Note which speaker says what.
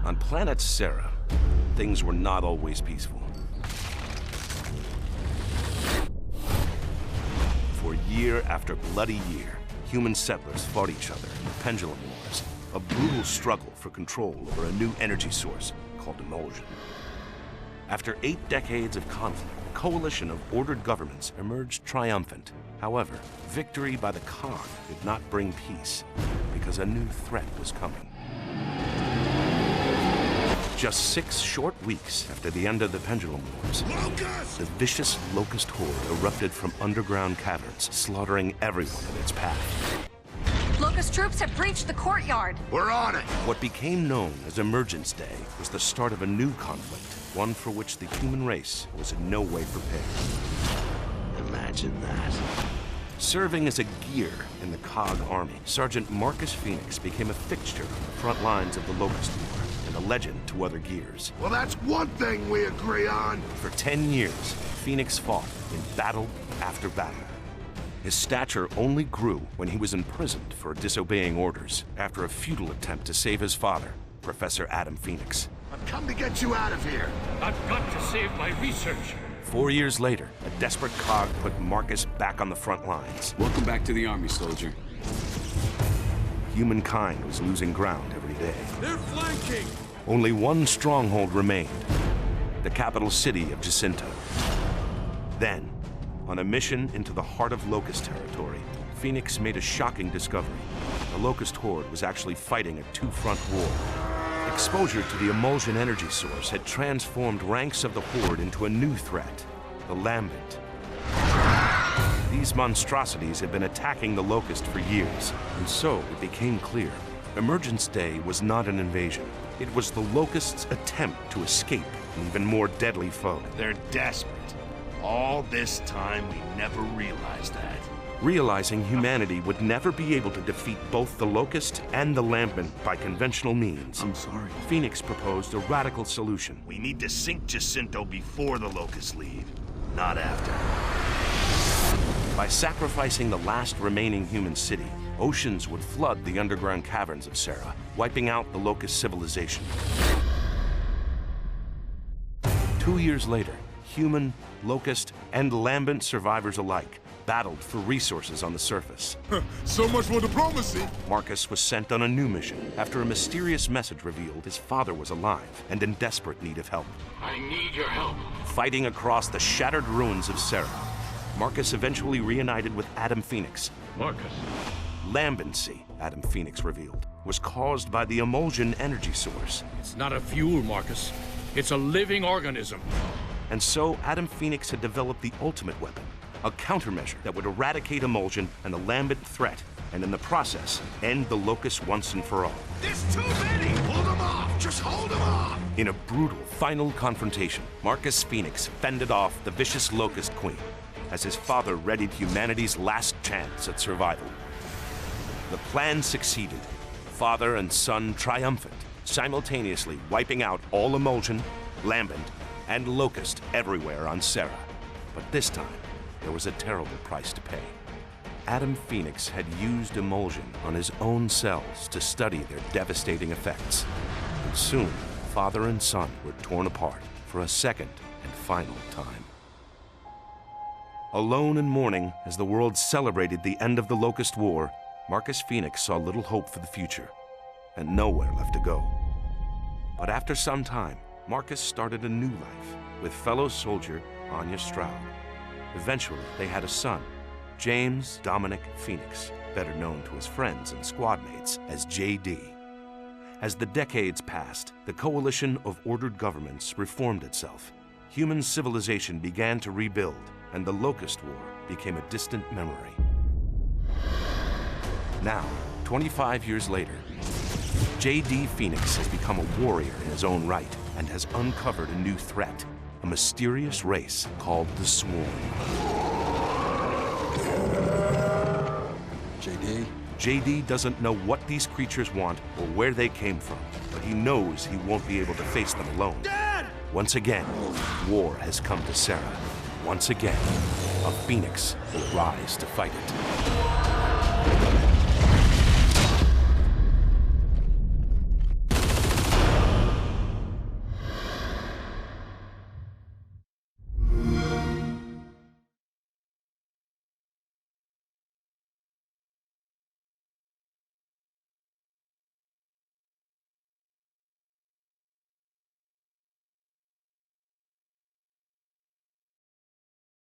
Speaker 1: On planet Sera, things were not always peaceful. For year after bloody year, human settlers fought each other in the Pendulum Wars, a brutal struggle for control over a new energy source called emulsion. After 8 decades of conflict, a coalition of ordered governments emerged triumphant. However, victory by the Cog did not bring peace, because a new threat was coming. Just 6 short weeks after the end of the Pendulum Wars, the vicious locust horde erupted from underground caverns, slaughtering everyone in its path.
Speaker 2: Locust troops have breached the courtyard.
Speaker 3: We're on it!
Speaker 1: What became known as Emergence Day was the start of a new conflict, one for which the human race was in no way prepared.
Speaker 3: Imagine that.
Speaker 1: Serving as a gear in the Cog army, Sergeant Marcus Phoenix became a fixture on the front lines of the Locust War, and a legend to other gears.
Speaker 3: Well, that's one thing we agree on.
Speaker 1: For 10 years, Phoenix fought in battle after battle. His stature only grew when he was imprisoned for disobeying orders after a futile attempt to save his father, Professor Adam Phoenix.
Speaker 3: I've come to get you out of here.
Speaker 4: I've got to save my research.
Speaker 1: 4 years later, a desperate Cog put Marcus back on the front lines.
Speaker 5: Welcome back to the army, soldier.
Speaker 1: Humankind was losing ground every day.
Speaker 4: They're flanking!
Speaker 1: Only one stronghold remained, the capital city of Jacinto. Then, on a mission into the heart of Locust territory, Phoenix made a shocking discovery. The Locust horde was actually fighting a two-front war. Exposure to the emulsion energy source had transformed ranks of the horde into a new threat, the Lambent. These monstrosities had been attacking the Locust for years, and so it became clear. Emergence Day was not an invasion. It was the Locust's attempt to escape an even more deadly foe.
Speaker 3: They're desperate. All this time, we never realized that.
Speaker 1: Realizing humanity would never be able to defeat both the Locust and the Lambent by conventional means,
Speaker 5: I'm sorry.
Speaker 1: Phoenix proposed a radical solution.
Speaker 3: We need to sink Jacinto before the Locusts leave, not after.
Speaker 1: By sacrificing the last remaining human city, oceans would flood the underground caverns of Sera, wiping out the Locust civilization. 2 years later, human, Locust, and Lambent survivors alike battled for resources on the surface.
Speaker 6: So much for diplomacy.
Speaker 1: Marcus was sent on a new mission after a mysterious message revealed his father was alive and in desperate need of help.
Speaker 4: I need your help.
Speaker 1: Fighting across the shattered ruins of Sera, Marcus eventually reunited with Adam Phoenix.
Speaker 4: Marcus.
Speaker 1: Lambency, Adam Phoenix revealed, was caused by the emulsion energy source.
Speaker 4: It's not a fuel, Marcus. It's a living organism.
Speaker 1: And so Adam Phoenix had developed the ultimate weapon, a countermeasure that would eradicate emulsion and the Lambent threat, and in the process, end the Locust once and for all.
Speaker 3: There's too many! Hold them off! Just hold them off!
Speaker 1: In a brutal final confrontation, Marcus Phoenix fended off the vicious Locust Queen as his father readied humanity's last chance at survival. The plan succeeded, father and son triumphant, simultaneously wiping out all emulsion, Lambent, and Locust everywhere on Sera. But this time, there was a terrible price to pay. Adam Phoenix had used emulsion on his own cells to study their devastating effects. And soon, father and son were torn apart for a second and final time. Alone in mourning as the world celebrated the end of the Locust War, Marcus Phoenix saw little hope for the future and nowhere left to go. But after some time, Marcus started a new life with fellow soldier Anya Stroud. Eventually, they had a son, James Dominic Phoenix, better known to his friends and squad mates as JD. As the decades passed, the coalition of ordered governments reformed itself. Human civilization began to rebuild, and the Locust War became a distant memory. Now, 25 years later, JD Phoenix has become a warrior in his own right and has uncovered a new threat, a mysterious race called the Swarm. JD doesn't know what these creatures want or where they came from, but he knows he won't be able to face them alone.
Speaker 3: Dad!
Speaker 1: Once again, war has come to Sera. Once again, a Phoenix will rise to fight it.